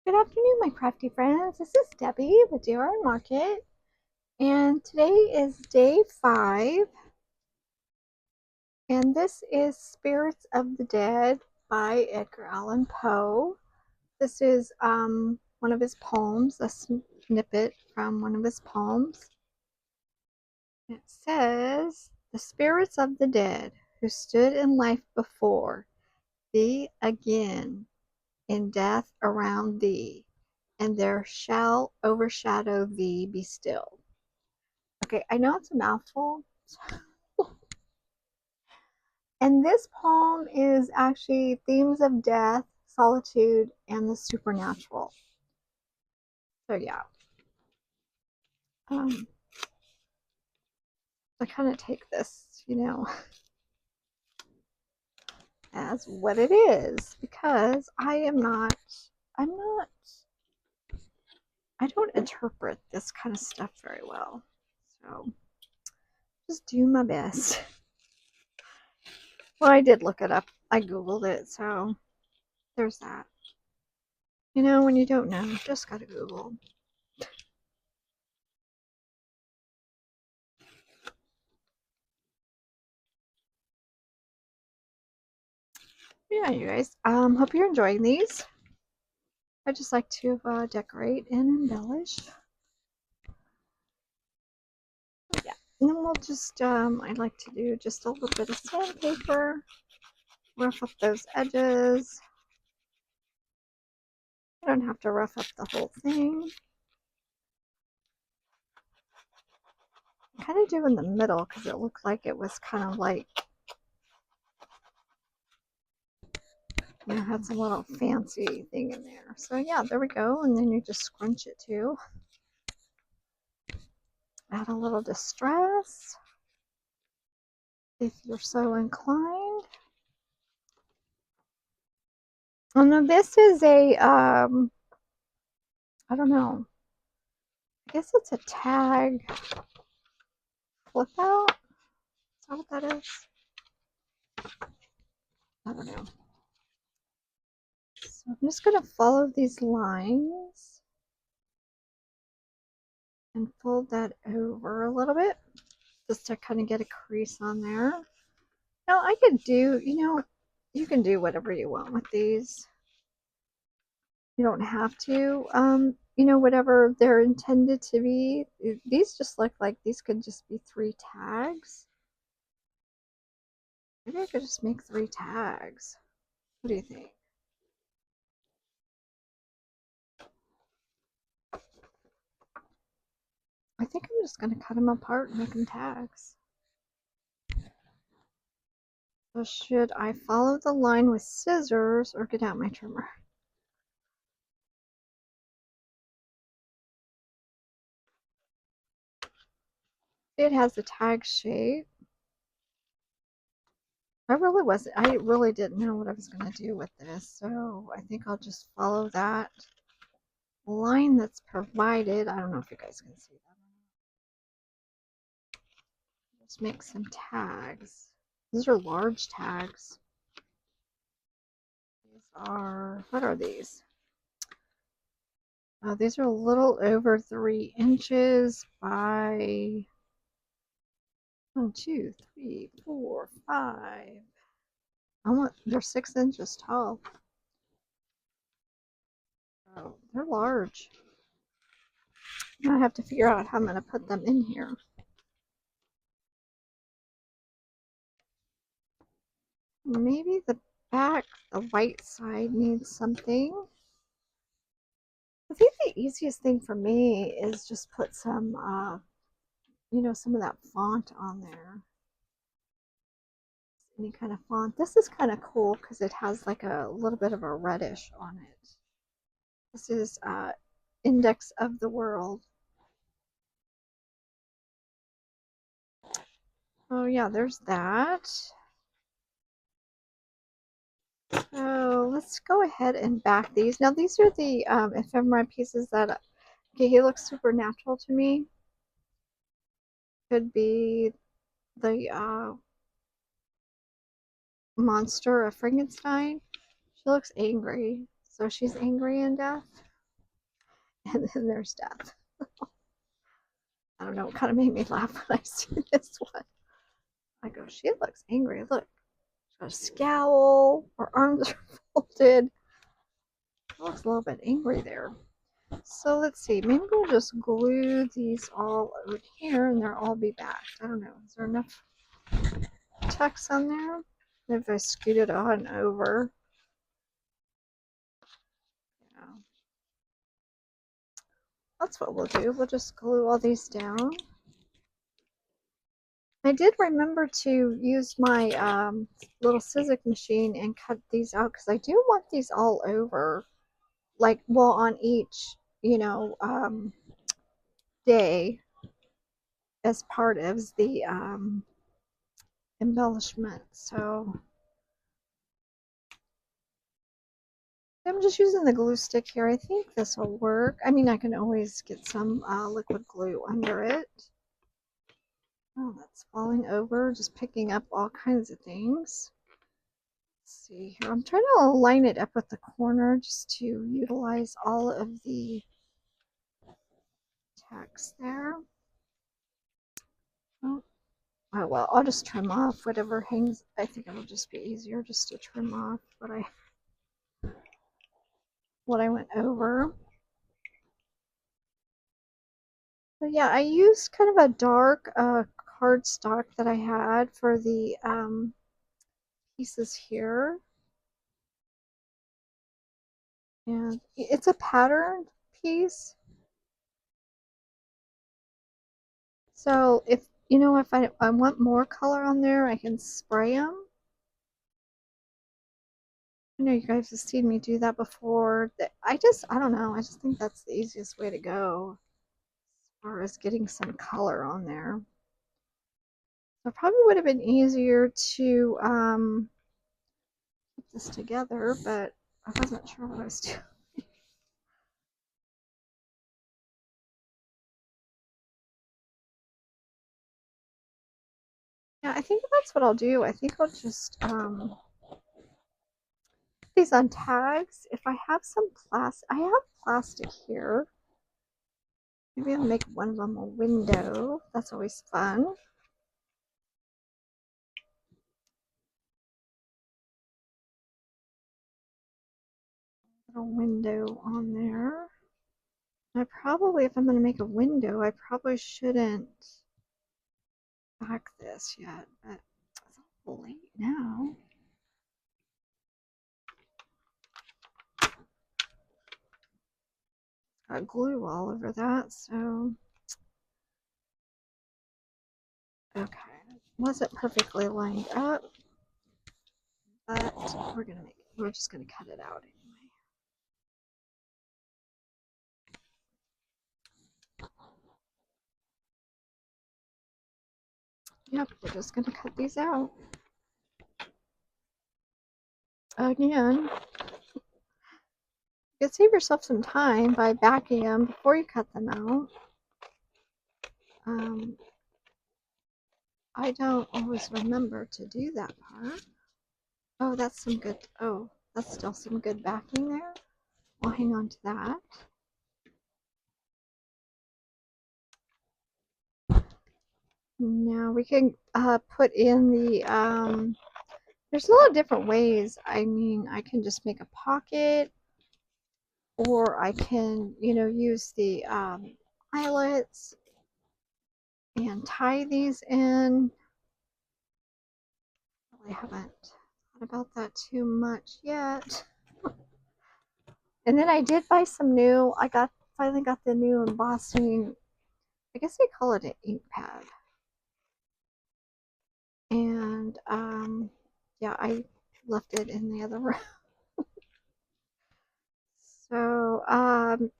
Good afternoon, my crafty friends. This is Debbie with DR Market, and today is day 5, and this is Spirits of the Dead by Edgar Allan Poe. This is one of his poems, a snippet from one of his poems. It says, "The spirits of the dead who stood in life before thee again in death around thee, and there shall overshadow thee be still." Okay, I know it's a mouthful. And this poem is actually themes of death, solitude, and the supernatural. So yeah, um, I kind of take this, as what it is because I don't interpret this kind of stuff very well. So just do my best. Well, I did look it up. I Googled it, so there's that. When you don't know, just gotta Google. Yeah, you guys. Hope you're enjoying these. I just like to decorate and embellish. Yeah, and then we'll just, I like to do just a little bit of sandpaper, rough up those edges. I don't have to rough up the whole thing. I kind of do in the middle because it looked like it was kind of like, had some little fancy thing in there. So yeah, there we go. And then you just scrunch it too. Add a little distress if you're so inclined. Oh no, this is a, I don't know. I guess it's a tag flip out. Is that what that is? I don't know. So I'm just going to follow these lines and fold that over a little bit just to kind of get a crease on there. Now I could do, you can do whatever you want with these. You don't have to, whatever they're intended to be. These just look like these could just be 3 tags. Maybe I could just make 3 tags. What do you think? I think I'm just going to cut them apart and make them tags. So should I follow the line with scissors or get out my trimmer? It has a tag shape. I really didn't know what I was going to do with this, so I think I'll just follow that line that's provided. I don't know if you guys can see that. Let's make some tags. These are large tags. What are these? These are a little over 3 inches by 1, 2, 3, 4, 5. They're 6 inches tall. Oh, they're large. Now I have to figure out how I'm going to put them in here. Maybe the white side needs something. I think the easiest thing for me is just put some, some of that font on there. Any kind of font. This is kind of cool because it has like a little bit of a reddish on it. This is Index of the World. Oh yeah, there's that. So let's go ahead and back these. Now these are the ephemera pieces that, okay, he looks supernatural to me. Could be the monster of Frankenstein. She looks angry, so she's angry in death. And then there's death. I don't know, it kind of made me laugh when I see this one. I go, she looks angry. Look, she's got a scowl. Her arms are folded. She looks a little bit angry there. So let's see. Maybe we'll just glue these all over here and they'll all be back. I don't know. Is there enough text on there? If I scoot it on over. Yeah. That's what we'll do. We'll just glue all these down. I did remember to use my little Sizzix machine and cut these out because I do want these all over, like, well, on each, you know, day as part of the embellishment. So I'm just using the glue stick here. I think this will work. I mean, I can always get some liquid glue under it. Oh, that's falling over, just picking up all kinds of things. Let's see here. I'm trying to line it up with the corner just to utilize all of the text there. Oh, well, I'll just trim off whatever hangs. I think it'll just be easier just to trim off what I went over. So yeah, I used kind of a dark cardstock that I had for the pieces here. And it's a pattern piece. So if, you know, if I want more color on there, I can spray them. I know you guys have seen me do that before. I don't know. I just think that's the easiest way to go as far as getting some color on there. So it probably would have been easier to put this together, but I wasn't sure what I was doing. Yeah, I think that's what I'll do. I think I'll just put these on tags. If I have some plastic, I have plastic here. Maybe I'll make one of them a window. That's always fun. Little window on there. I probably, if I'm going to make a window, I probably shouldn't back this yet, but it's a little late now. Got glue all over that, so okay. Wasn't perfectly lined up, but we're just gonna cut it out anyway. Yep, we're just gonna cut these out. Again, you can save yourself some time by backing them before you cut them out. I don't always remember to do that part. Oh, that's some good, oh, that's still some good backing there. We'll hang on to that. Now we can put in the, there's a lot of different ways. I mean, I can just make a pocket, or I can, you know, use the eyelets and tie these in. I haven't thought about that too much yet. And then I did buy some new, finally got the new embossing, I guess they call it an ink pad. And yeah, I left it in the other room. So I'm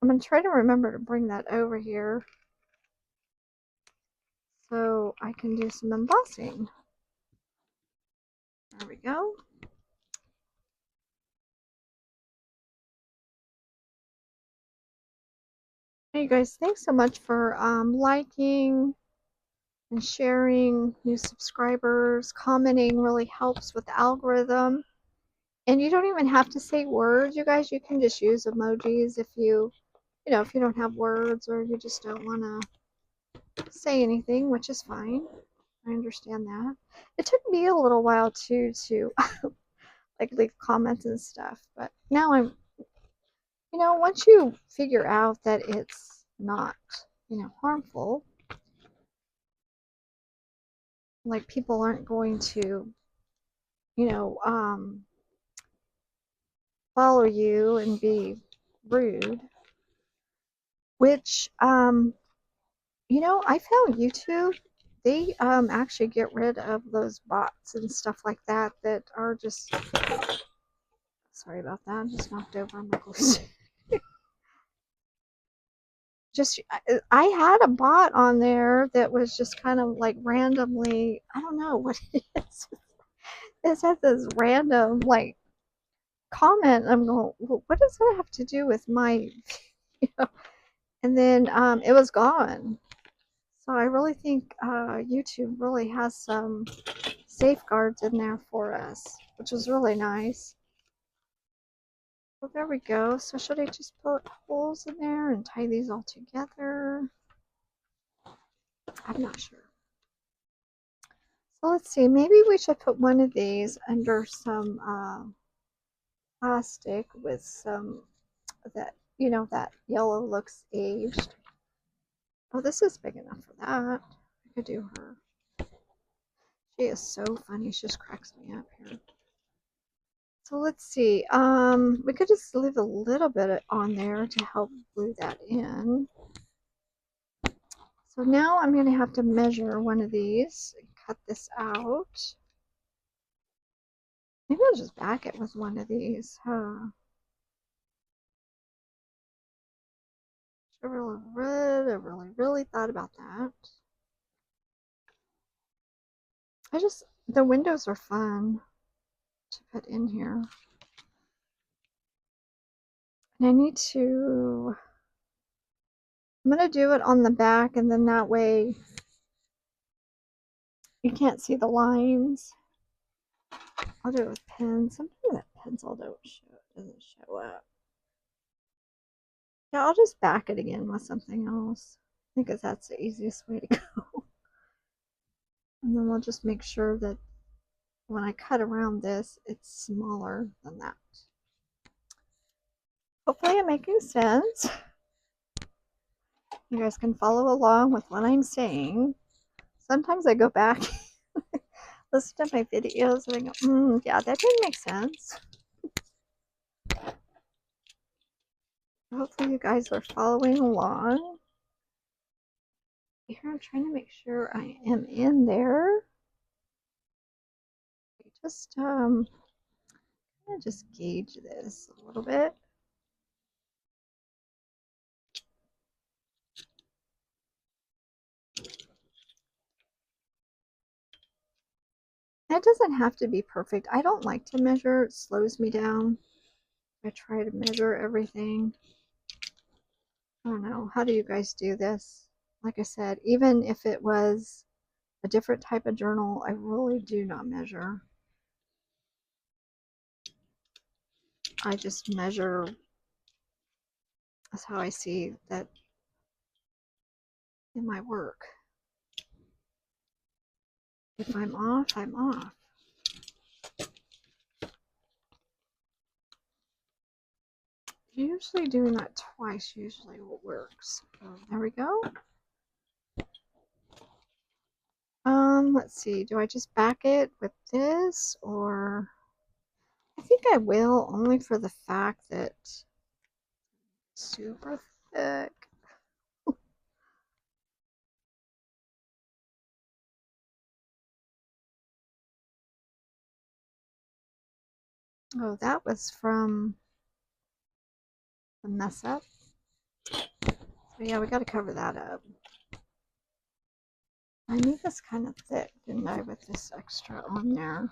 going to try to remember to bring that over here so I can do some embossing. There we go. Hey you guys, thanks so much for liking and sharing, new subscribers, commenting really helps with the algorithm. And you don't even have to say words, you guys. You can just use emojis if you you know, if you don't have words or you just don't want to say anything, which is fine. I understand that. It took me a little while too to like leave comments and stuff, but now I'm, you know, once you figure out that it's not, you know, harmful, like people aren't going to, you know, follow you and be rude, which, you know, I found YouTube, they actually get rid of those bots and stuff like that that are just, sorry about that, I just knocked over my glue. Just, I had a bot on there that was just kind of like randomly, I don't know what it is. It had this random like comment. I'm going, well, what does that have to do with my, you know? And then it was gone. So I really think YouTube really has some safeguards in there for us, which is really nice. Well, there we go. So should I just put holes in there and tie these all together? I'm not sure. So let's see, maybe we should put one of these under some plastic with some that, you know, that yellow looks aged. Oh, this is big enough for that. I could do her. She is so funny. She just cracks me up here. So let's see. We could just leave a little bit on there to help glue that in. So now I'm going to have to measure one of these and cut this out. Maybe I'll just back it with one of these, huh? I really thought about that. The windows are fun to put in here. And I'm going to do it on the back, and then that way you can't see the lines. I'll do it with pens. Sometimes that pencil doesn't show up. Yeah, I'll just back it again with something else, because that's the easiest way to go. And then we'll just make sure that when I cut around this, it's smaller than that. Hopefully I'm making sense. You guys can follow along with what I'm saying. Sometimes I go back, listen to my videos, and I go, yeah, that didn't make sense. Hopefully you guys are following along. Here I'm trying to make sure I am in there. Just just gauge this a little bit. It doesn't have to be perfect. I don't like to measure. It slows me down. I try to measure everything. I don't know. How do you guys do this? Like I said, even if it was a different type of journal, I really do not measure. I just measure. That's how I see that in my work. If I'm off, I'm off. Usually doing that twice usually works. So there we go. Let's see. Do I just back it with this, or I think I will, only for the fact that it's super thick. Oh, that was from the mess up. So yeah, we got to cover that up. I need this kind of thick, didn't I, with this extra on there.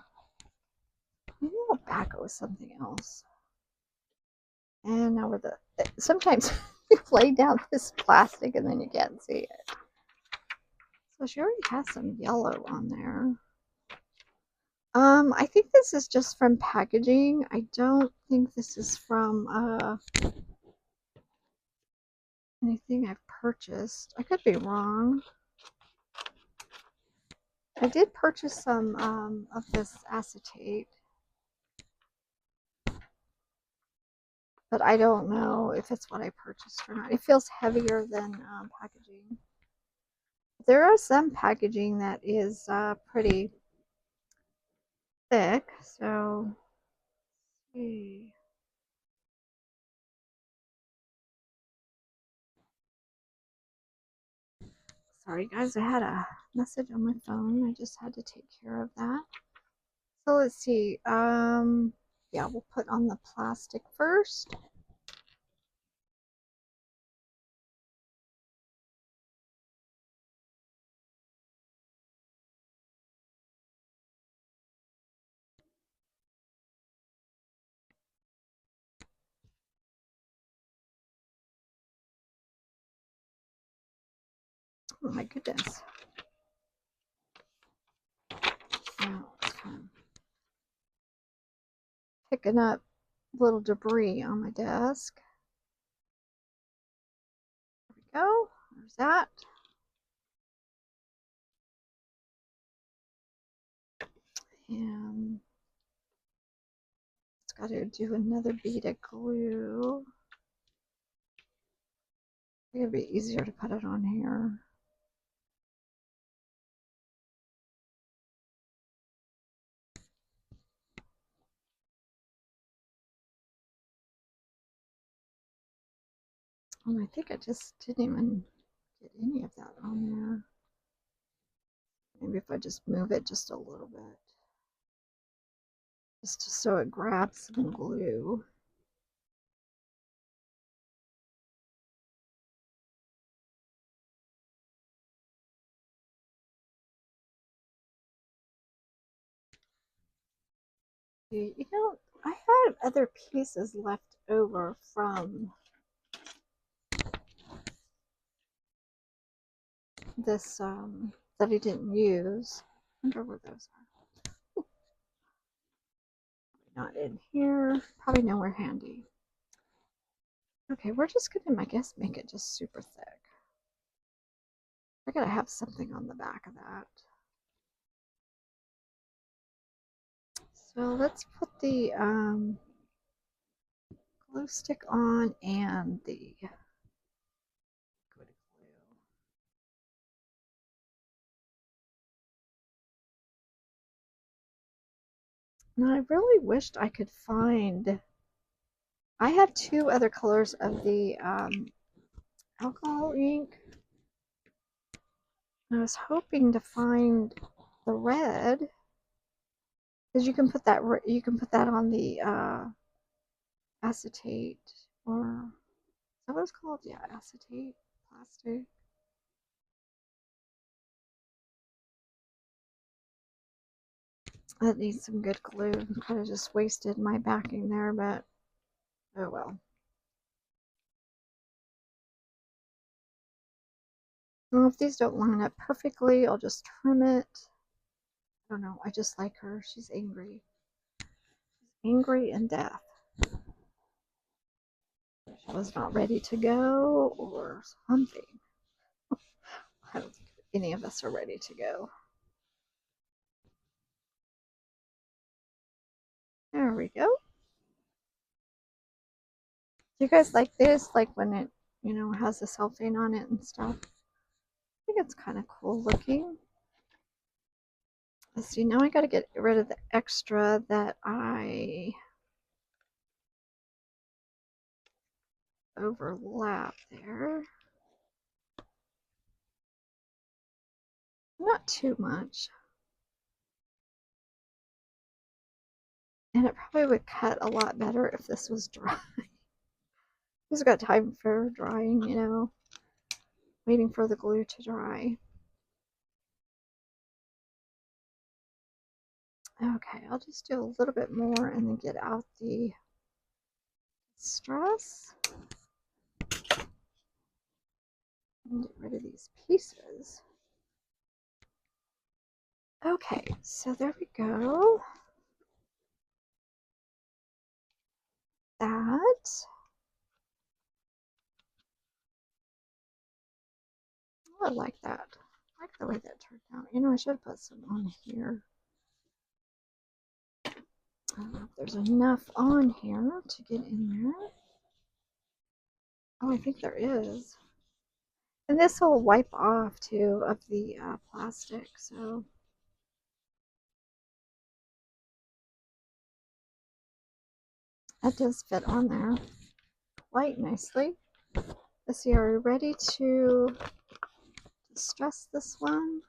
Maybe I'll back it with something else. And now with sometimes you lay down this plastic and then you can't see it. So she already has some yellow on there. I think this is just from packaging. I don't think this is from anything I've purchased. I could be wrong. I did purchase some of this acetate, but I don't know if it's what I purchased or not. It feels heavier than packaging. There are some packaging that is pretty thick, so let's see. Sorry guys, I had a message on my phone. I just had to take care of that. So let's see. Yeah, we'll put on the plastic first. Oh my goodness. Now it's kind of picking up little debris on my desk. There we go. There's that. And it's got to do another bead of glue. It'll be easier to put it on here. Oh, I think I just didn't even get any of that on there. Maybe if I just move it just a little bit. Just so it grabs some glue. You know, I had other pieces left over from this that I didn't use. I wonder where those are. Not in here. Probably nowhere handy. Okay, we're just gonna, I guess, make it just super thick. I gotta have something on the back of that. So let's put the glue stick on and the glue. Now I really wished I could find. I have two other colors of the alcohol ink. I was hoping to find the red, because you can put that on the acetate, or is that what it's called? Yeah, acetate plastic. That needs some good glue. Kind of just wasted my backing there, but oh well. Well, if these don't line up perfectly, I'll just trim it. I don't know. I just like her. She's angry. She's angry and deaf. She was not ready to go or something. I don't think any of us are ready to go. There we go. Do you guys like this? Like when it, has the cellophane on it and stuff? I think it's kind of cool looking. Let's see, now I got to get rid of the extra that I overlap there. Not too much. And it probably would cut a lot better if this was dry. Who's got time for drying, waiting for the glue to dry. Okay, I'll just do a little bit more and then get out the stress. And get rid of these pieces. Okay, so there we go. That. I like that. I like the way that turned out. You know, I should have put some on here. I don't know if there's enough on here to get in there. Oh, I think there is. And this will wipe off too of the plastic, so that does fit on there quite nicely. Let's see, are we ready to distress this one?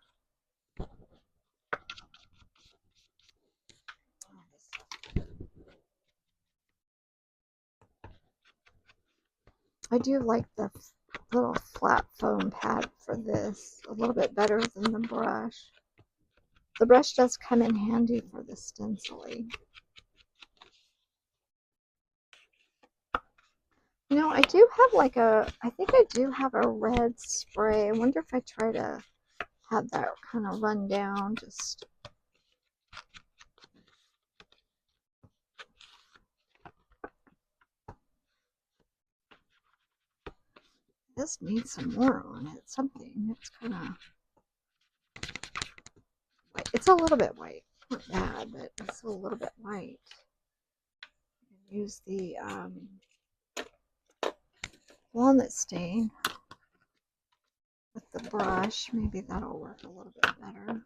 I do like the little flat foam pad for this a little bit better than the brush. The brush does come in handy for the stenciling. You know, I do have like I think I do have a red spray. I wonder if I try to have that kind of run down. Just this needs some more on it. Something. It's kind of white. It's a little bit white. Not bad, but it's a little bit white. Use the walnut stain with the brush. Maybe that'll work a little bit better.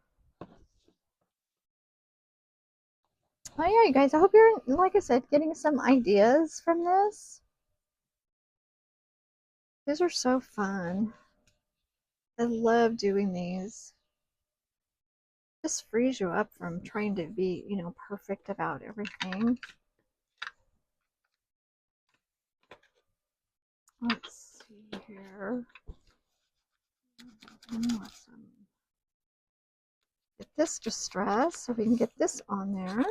Oh yeah, you guys, I hope you're, like I said, getting some ideas from this. These are so fun. I love doing these. Just frees you up from trying to be, you know, perfect about everything. Let's see here. Get this distress so we can get this on there.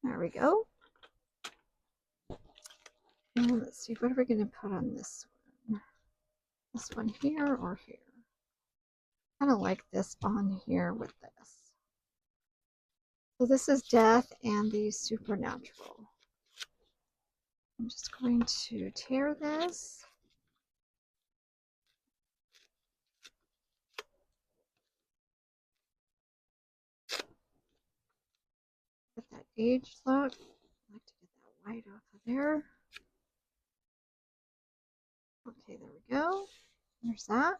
There we go. And let's see, what are we going to put on this one? This one here or here? I kind of like this on here with this. So this is death and the supernatural. I'm just going to tear this. Get that aged look. I like to get that white off of there. Okay, there we go. There's that.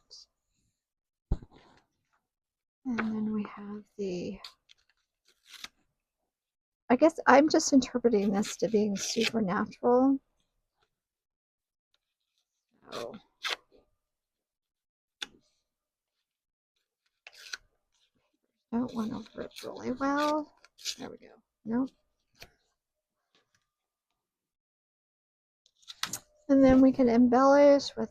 And then we have the, I guess I'm just interpreting this to being supernatural. So don't went over it really well. There we go. Nope. And then we can embellish with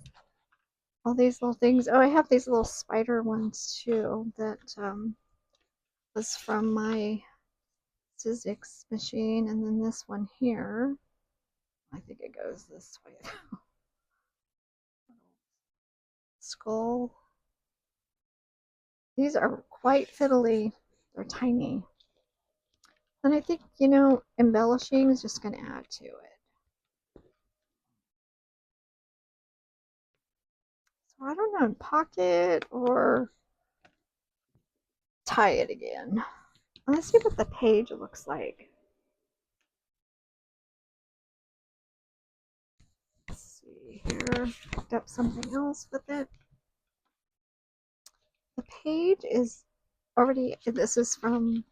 all these little things. Oh, I have these little spider ones too that was from my Sizzix machine. And then this one here, I think it goes this way. Skull. These are quite fiddly. They're tiny. And I think, you know, embellishing is just going to add to it. So I don't know, pocket or tie it again. Let's see what the page looks like. Let's see here. Picked up something else with it. The page is already, this is from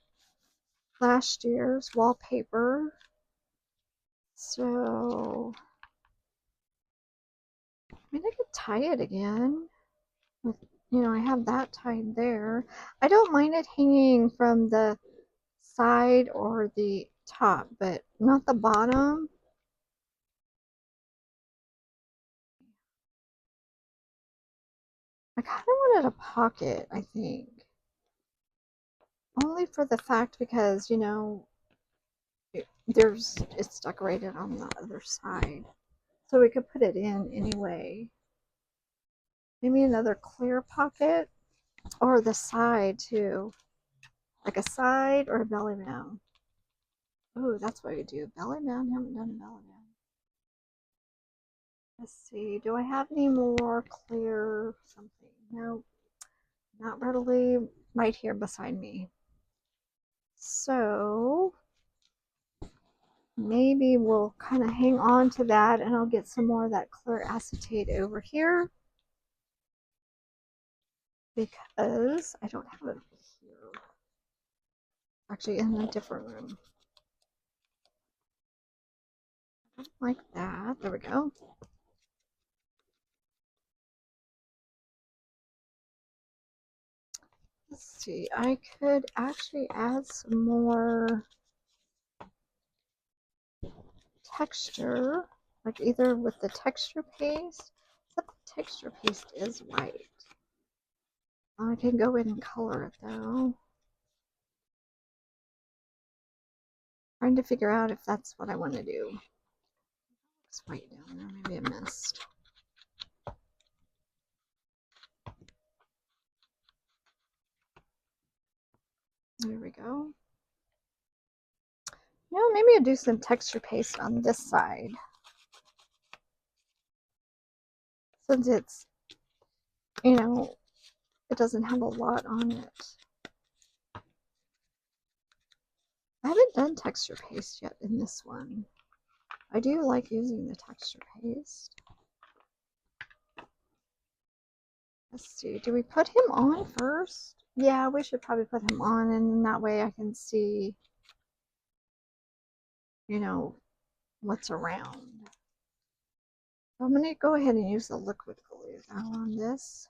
last year's wallpaper. So, I mean, I could tie it again. With, you know, I have that tied there. I don't mind it hanging from the side or the top, but not the bottom. I kind of wanted a pocket, I think. Only for the fact because, you know, it's decorated on the other side. So we could put it in anyway. Maybe another clear pocket or the side too. Like a side or a belly band. Oh, that's what we do. Belly band. Haven't done a belly band. Let's see, do I have any more clear something? No, not readily right here beside me. So maybe we'll kind of hang on to that and I'll get some more of that clear acetate over here because I don't have it here. Actually, in a different room. Like that. There we go. Let's see. I could actually add some more texture, like either with the texture paste, except the texture paste is white. I can go in and color it though. Trying to figure out if that's what I want to do. It's white down there, maybe I missed. There we go. No, maybe I'll do some texture paste on this side. Since it's, you know, it doesn't have a lot on it. I haven't done texture paste yet in this one. I do like using the texture paste. Let's see, do we put him on first? Yeah, we should probably put him on, and that way I can see, you know, what's around. So I'm going to go ahead and use the liquid glue now on this.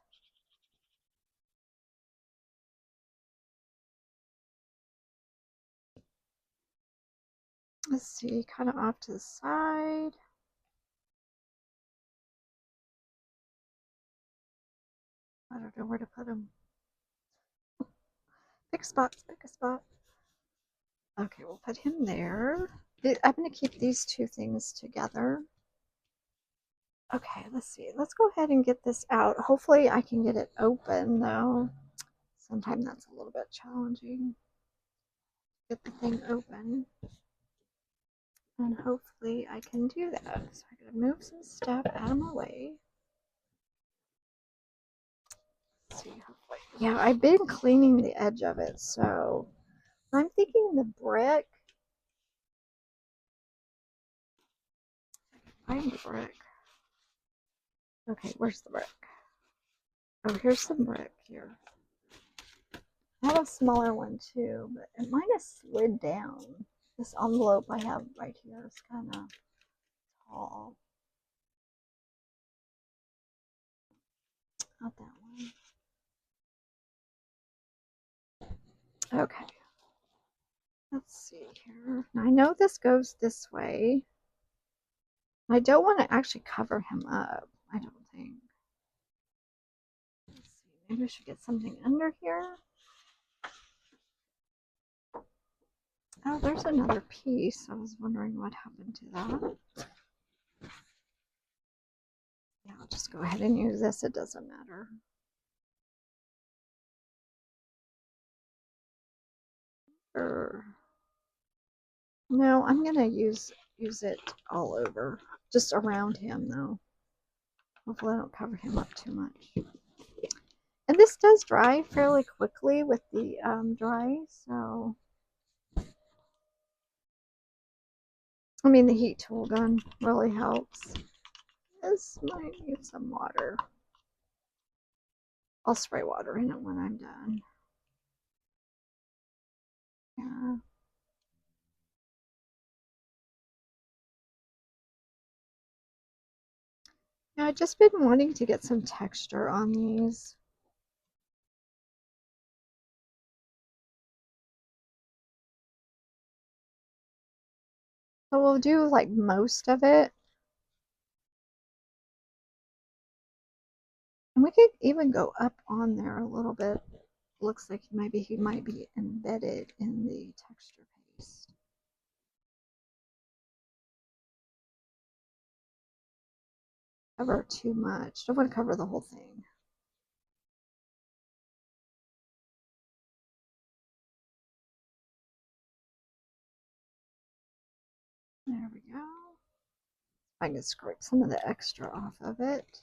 Let's see, kind of off to the side. I don't know where to put him. Pick a spot, pick a spot. Okay, we'll put him there. I'm going to keep these two things together. Okay, let's see. Let's go ahead and get this out. Hopefully I can get it open though. Sometimes that's a little bit challenging. Get the thing open. And hopefully I can do that. So I'm going to move some stuff out of my way. Let's see, hopefully. Yeah, I've been cleaning the edge of it, so I'm thinking the brick. Find the brick. Okay, where's the brick? Oh, here's some brick here. I have a smaller one too, but it might have slid down. This envelope I have right here is kind of tall. Not that one. Okay. Let's see here. Now, I know this goes this way. I don't want to actually cover him up, I don't think. Let's see. Maybe we should get something under here. Oh, there's another piece. I was wondering what happened to that. Yeah, I'll just go ahead and use this. It doesn't matter. No, I'm gonna use it all over, just around him though. Hopefully I don't cover him up too much. And this does dry fairly quickly with the dry, so I mean the heat tool gun really helps. This might need some water. I'll spray water in it when I'm done. Yeah. Yeah, I've just been wanting to get some texture on these. So we'll do like most of it. And we could even go up on there a little bit. Looks like maybe he might be embedded in the texture paste. Cover too much. Don't want to cover the whole thing. There we go. I can scrape some of the extra off of it.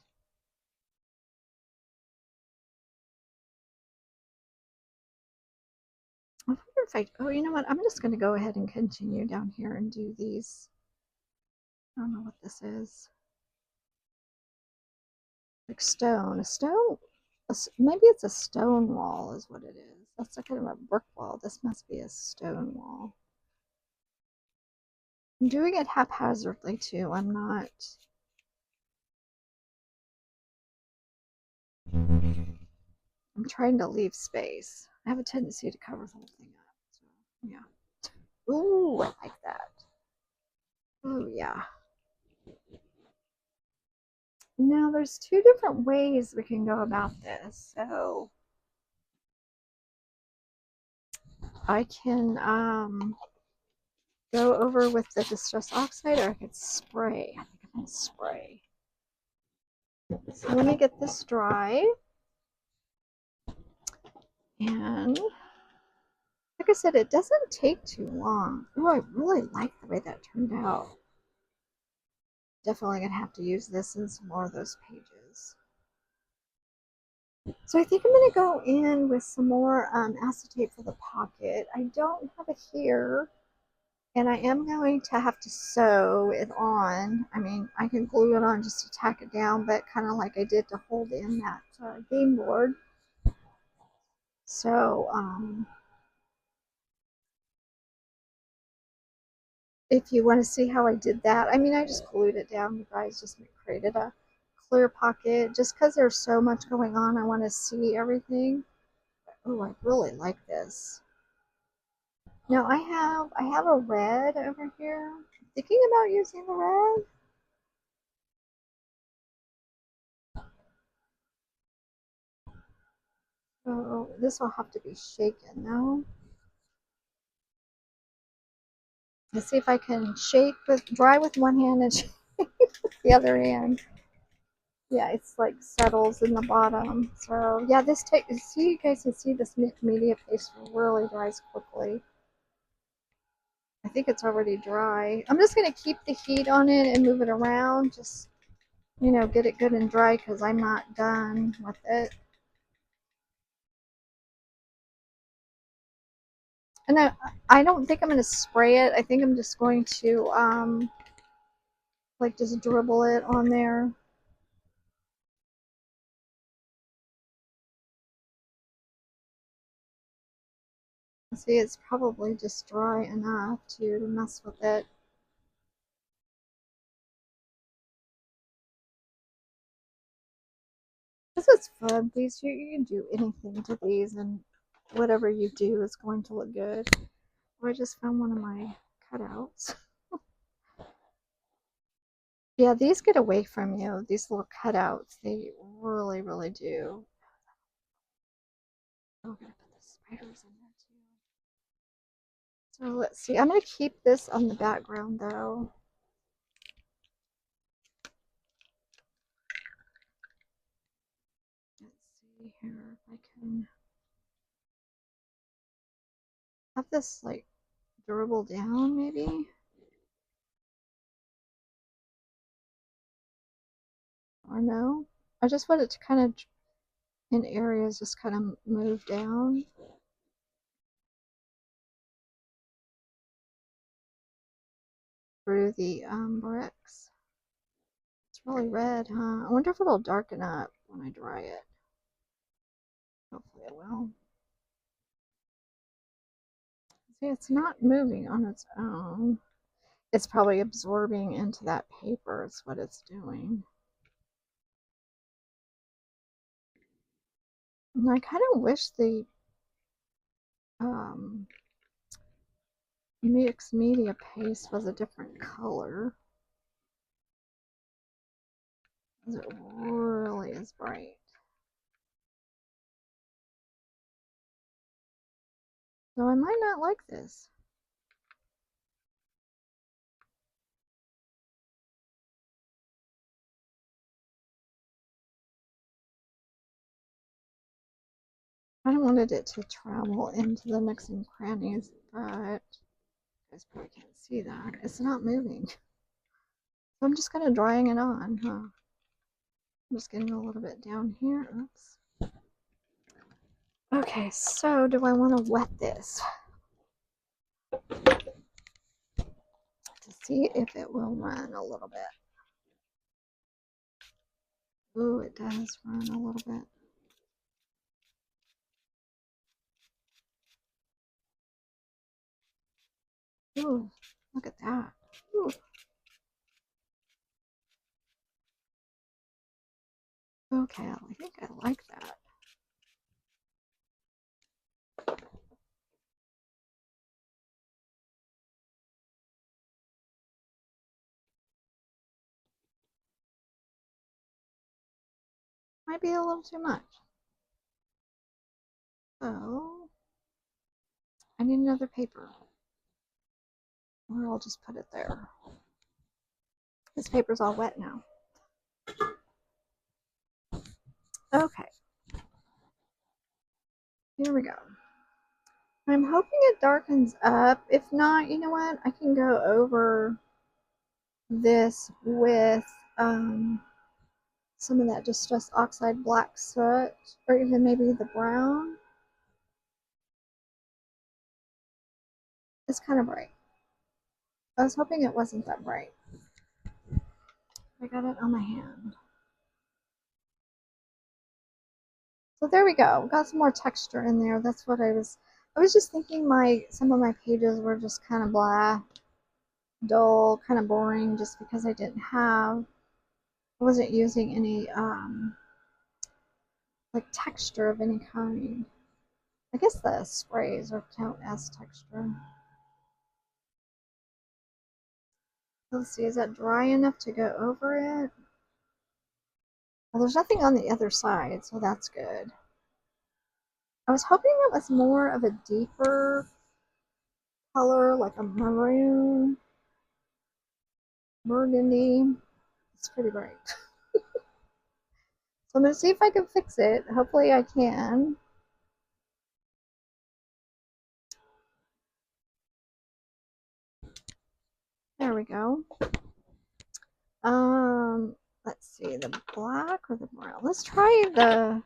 I wonder if oh, you know what? I'm just going to go ahead and continue down here and do these. I don't know what this is. Like stone. A stone? Maybe it's a stone wall is what it is. That's like kind of a brick wall. This must be a stone wall. I'm doing it haphazardly too. I'm not. I'm trying to leave space. I have a tendency to cover the whole thing up. So, yeah. Ooh, I like that. Oh, yeah. Now, there's two different ways we can go about this. So, I can go over with the distress oxide, or I could spray. I think I'm going to spray. So, let me get this dry. And like I said, it doesn't take too long. Oh, I really like the way that turned out. Definitely going to have to use this in some more of those pages. So I think I'm going to go in with some more acetate for the pocket. I don't have it here, and I am going to have to sew it on. I mean, I can glue it on just to tack it down, but kind of like I did to hold in that game board. So if you want to see how I did that, I mean, I just glued it down, you guys, just created a clear pocket. Just because there's so much going on, I want to see everything. Oh, I really like this. Now I have a red over here. I'm thinking about using the red. So this will have to be shaken though. Let's see if I can dry with one hand and shake with the other hand. Yeah, it's like settles in the bottom. So yeah, see, you guys can see this media paste really dries quickly. I think it's already dry. I'm just going to keep the heat on it and move it around. Just, get it good and dry because I'm not done with it. And I don't think I'm going to spray it. I think I'm just going to, like, just dribble it on there. See, it's probably just dry enough to mess with it. This is fun. These you can do anything to these, and whatever you do is going to look good. Oh, I just found one of my cutouts. Yeah, these get away from you. These little cutouts, they really, really do. Oh, I'm gonna put the spiders in there too. So let's see. I'm gonna keep this on the background though. Let's see here if I can have this like dribble down maybe. Or no. I just want it to kind of in areas just kind of move down. Through the bricks. It's really red, huh? I wonder if it'll darken up when I dry it. Hopefully it will. See, it's not moving on its own. It's probably absorbing into that paper is what it's doing. And I kind of wish the mixed media paste was a different color. Because it really is bright. So I might not like this. I don't wanted it to travel into the nooks and crannies, but you guys probably can't see that. It's not moving. So I'm just kind of drying it on, huh? I'm just getting a little bit down here. Oops. Okay, so do I want to wet this to see if it will run a little bit? Ooh, it does run a little bit. Ooh, look at that. Ooh. Okay, I think I like that. Might be a little too much. So, I need another paper. Or I'll just put it there. This paper's all wet now. Okay. Here we go. I'm hoping it darkens up. If not, you know what? I can go over this with some of that distressed oxide black soot, or even maybe the brown. It's kind of bright. I was hoping it wasn't that bright. I got it on my hand. So there we go. Got some more texture in there. That's what I was just thinking some of my pages were just kind of blah, dull, kind of boring, just because I wasn't using any like texture of any kind. I guess the sprays are count as texture. Let's see, is that dry enough to go over it? Well, there's nothing on the other side, so that's good. I was hoping it was more of a deeper color, like a maroon, burgundy. It's pretty bright. So I'm going to see if I can fix it. Hopefully I can. There we go. Let's see, the black or the brown? Let's try the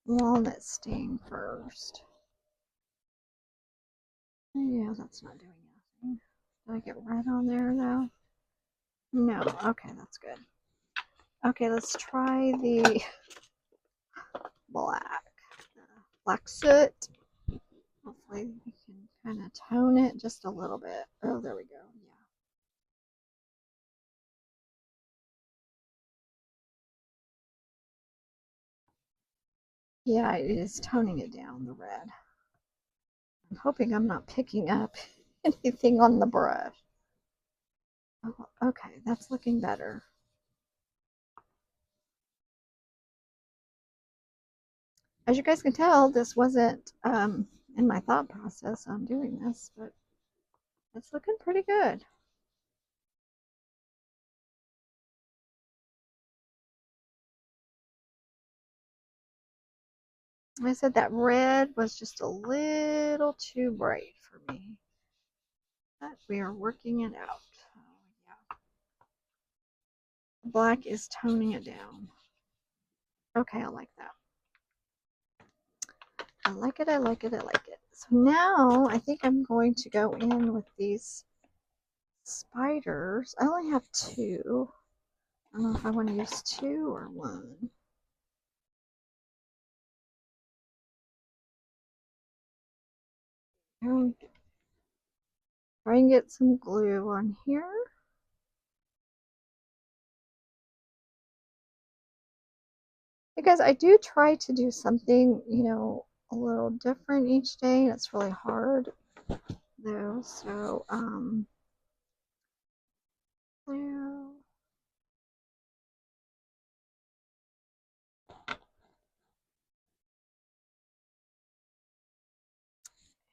walnut stain first. Yeah, that's not doing anything. Did I get red on there though? No. Okay, that's good. Okay, let's try the black. Black soot. Hopefully we can kind of tone it just a little bit. Oh, there we go. Yeah. Yeah, it is toning it down, the red. I'm hoping I'm not picking up anything on the brush. Oh, okay, that's looking better. As you guys can tell, this wasn't in my thought process on doing this, but it's looking pretty good. I said that red was just a little too bright for me, but we are working it out. Oh, yeah. Black is toning it down. Okay, I like that. I like it, I like it, I like it. So now I think I'm going to go in with these spiders. I only have two. I don't know if I want to use two or one. Try and get some glue on here. Because I do try to do something, you know, a little different each day. And it's really hard though. So, glue.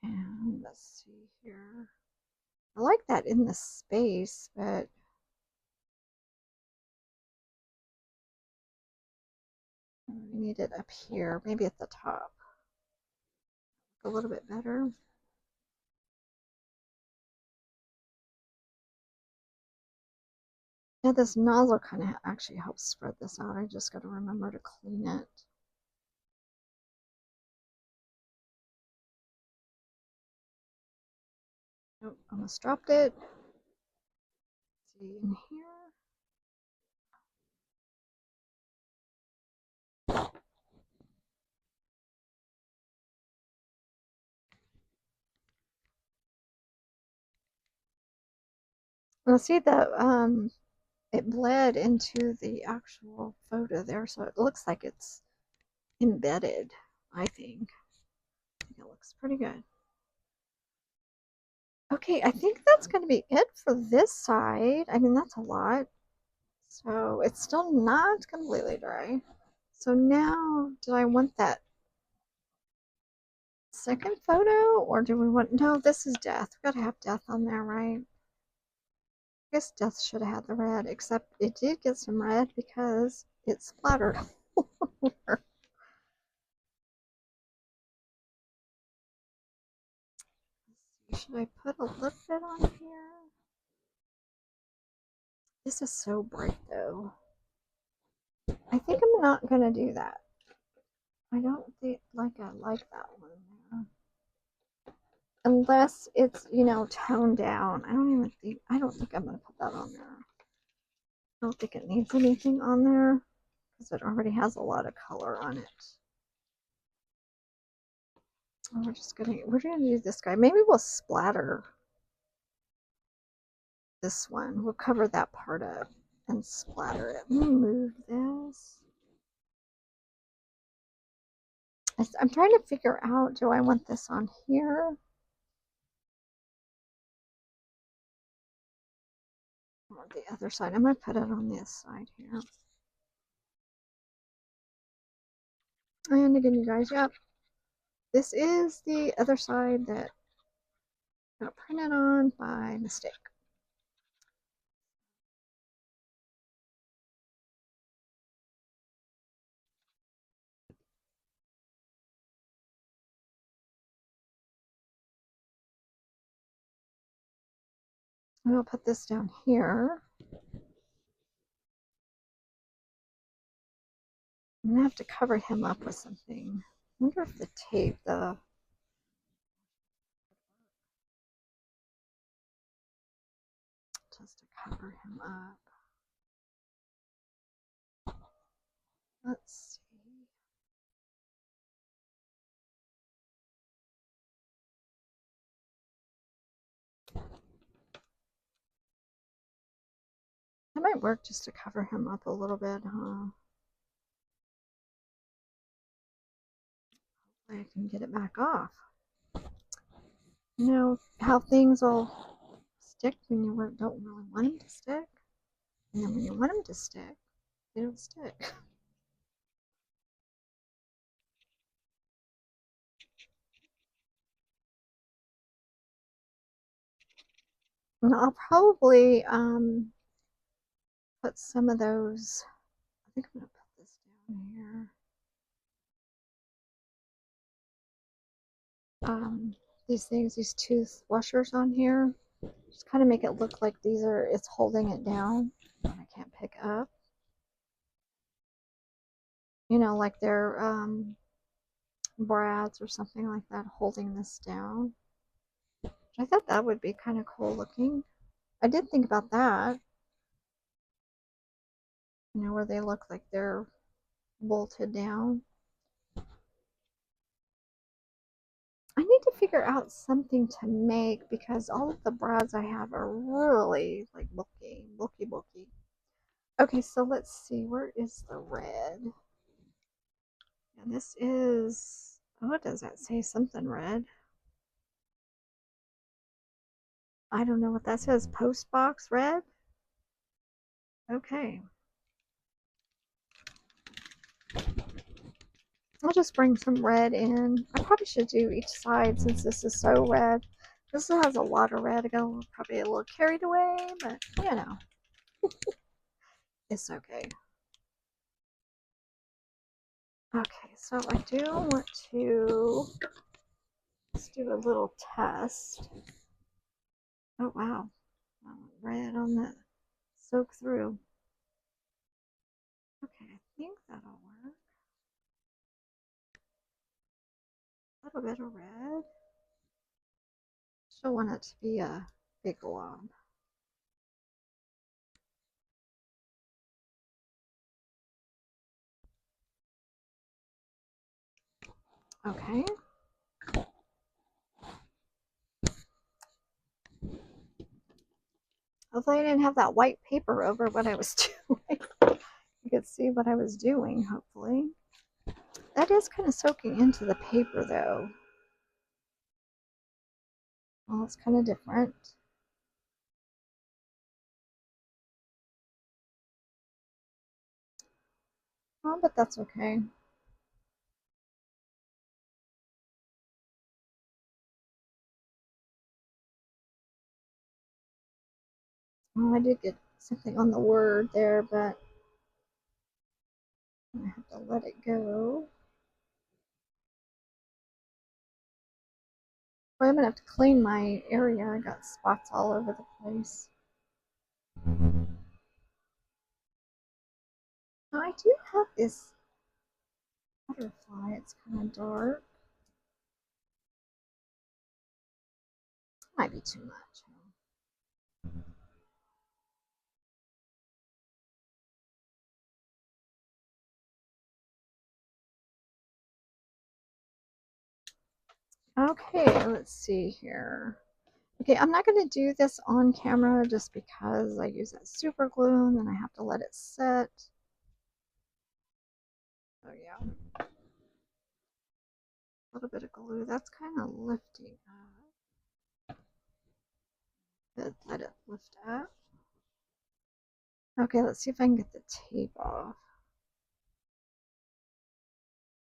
And let's see here. I like that in the space, but we need it up here, maybe at the top. A little bit better. Yeah, this nozzle kind of actually helps spread this out. I just got to remember to clean it. Oh, almost dropped it. Let's see in here. Well, see that it bled into the actual photo there, so it looks like it's embedded, I think. It looks pretty good. Okay, I think that's going to be it for this side. I mean, that's a lot. So it's still not completely dry. So now, do I want that second photo, or do we want, no, this is death. We've got to have death on there, right? I guess death should have had the red, except it did get some red because it splattered all over. Should I put a little bit on here? This is so bright though. I think I'm not gonna do that. I don't think I like that one there. Unless it's, you know, toned down. I don't think I'm gonna put that on there. I don't think it needs anything on there because it already has a lot of color on it. And we're gonna use this guy. Maybe we'll splatter this one. We'll cover that part up and splatter it. Let me move this. I'm trying to figure out, do I want this on here? Or the other side? I'm going to put it on this side here. And again, you guys, yep. This is the other side that got printed on by mistake. I'll put this down here. I'm going to have to cover him up with something. I wonder if the tape, just to cover him up. Let's see. That might work just to cover him up a little bit, huh? I can get it back off. You know how things will stick when you don't really want them to stick, and then when you want them to stick, they don't stick. And I'll probably put some of those. I think I'm gonna put this down here. These things, these tooth washers on here, just kind of make it look like it's holding it down and I can't pick up. You know, like they're brads or something like that holding this down. I thought that would be kind of cool looking. I did think about that. You know, where they look like they're bolted down. I need to figure out something to make because all of the brads I have are really like bulky. Okay, so let's see. Where is the red? And this is, oh, does that say something red? I don't know what that says. Post box red? Okay. I'll just bring some red in. I probably should do each side since this is so red. This has a lot of red. I got probably a little carried away, but you know, it's okay. Okay, so I do want to, let's do a little test. Oh wow, red on the soak through. Okay, I think that'll work. A little bit of red. Still want it to be a big glob. Okay. Hopefully I didn't have that white paper over what I was doing. You could see what I was doing, hopefully. That is kind of soaking into the paper, though. Well, it's kind of different. Oh, but that's okay. Oh, I did get something on the word there, but I have to let it go. Well, I'm gonna have to clean my area. I got spots all over the place. Now, I do have this butterfly. It's kind of dark. Might be too much. Okay, let's see here. Okay, I'm not going to do this on camera just because I use that super glue and then I have to let it set. Oh yeah. A little bit of glue. That's kind of lifting up. Let it lift up. Okay, let's see if I can get the tape off.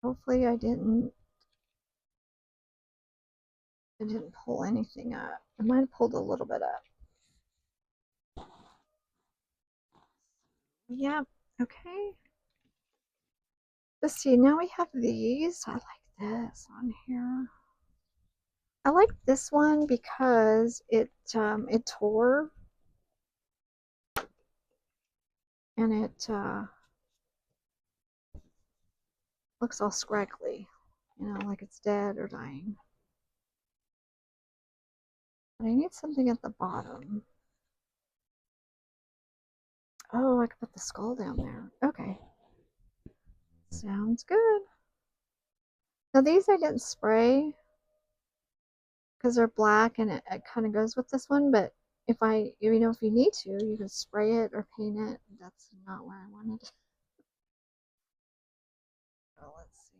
Hopefully I didn't pull anything up. I might have pulled a little bit up. Yeah, okay. Let's see, now we have these. I like this on here. I like this one because it tore and it looks all scraggly, you know, like it's dead or dying. But I need something at the bottom. Oh, I could put the skull down there. Okay. Sounds good. Now these I didn't spray because they're black and it kind of goes with this one, but if you know, if you need to, you can spray it or paint it. That's not where I wanted it. Oh, let's see.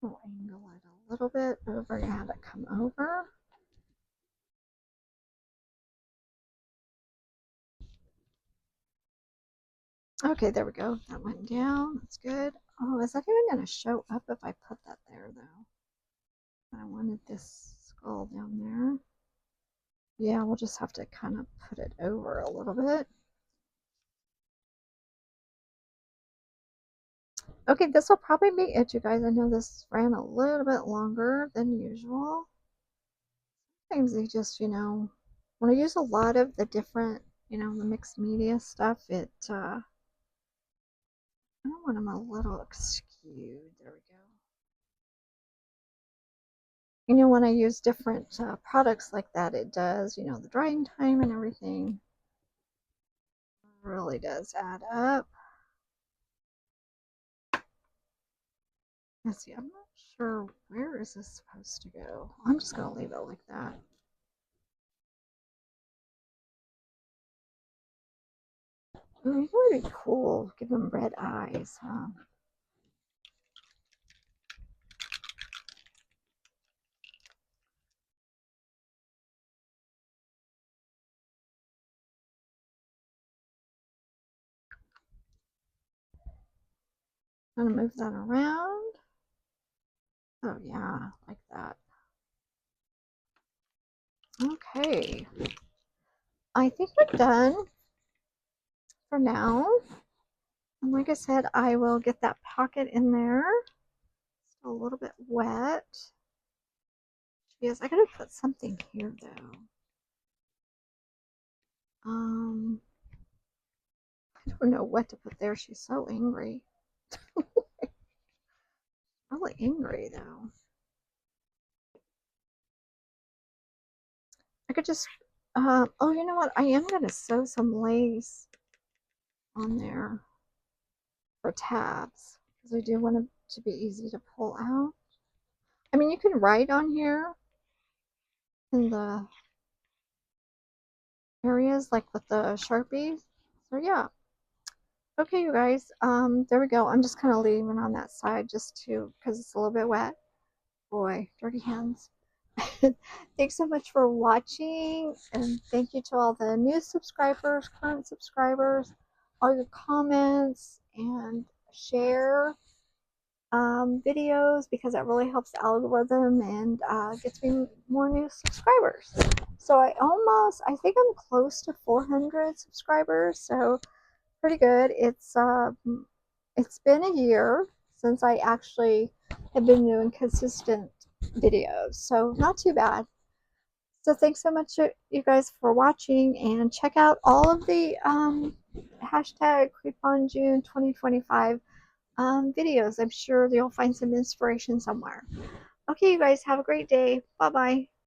We'll angle it a little bit over and have it come over. Okay, there we go. That went down. That's good. Oh, is that even going to show up if I put that there, though? I wanted this skull down there. Yeah, we'll just have to kind of put it over a little bit. Okay, this will probably be it, you guys. I know this ran a little bit longer than usual. Sometimes they just, you know, when I use a lot of the different, you know, the mixed media stuff, I don't want them a little skewed. There we go. You know, when I use different products like that, it does, you know, the drying time and everything really does add up. Let's see, I'm not sure where is this supposed to go. I'm just going to leave it like that. Ooh, it would be cool. Give them red eyes, huh? I'm going to move that around. Oh, yeah, like that. Okay. I think we're done for now. And like I said, I will get that pocket in there. Still a little bit wet. Yes, I gotta put something here though. I don't know what to put there. She's so angry. Really angry though. I could just, oh, you know what? I am gonna sew some lace on there for tabs because I do want it to be easy to pull out. I mean, you can write on here in the areas like with the Sharpie. So yeah. Okay, you guys, there we go. I'm just kind of leaving on that side just to, because it's a little bit wet. Boy, dirty hands. Thanks so much for watching, and thank you to all the new subscribers, current subscribers, all your comments, and share videos because that really helps the algorithm and gets me more new subscribers. So I think I'm close to 400 subscribers, so pretty good. It's been a year since I actually have been doing consistent videos, so not too bad. So thanks so much, you guys, for watching, and check out all of the hashtag Creepon June 2025 videos. I'm sure you'll find some inspiration somewhere. Okay, you guys, have a great day. Bye bye.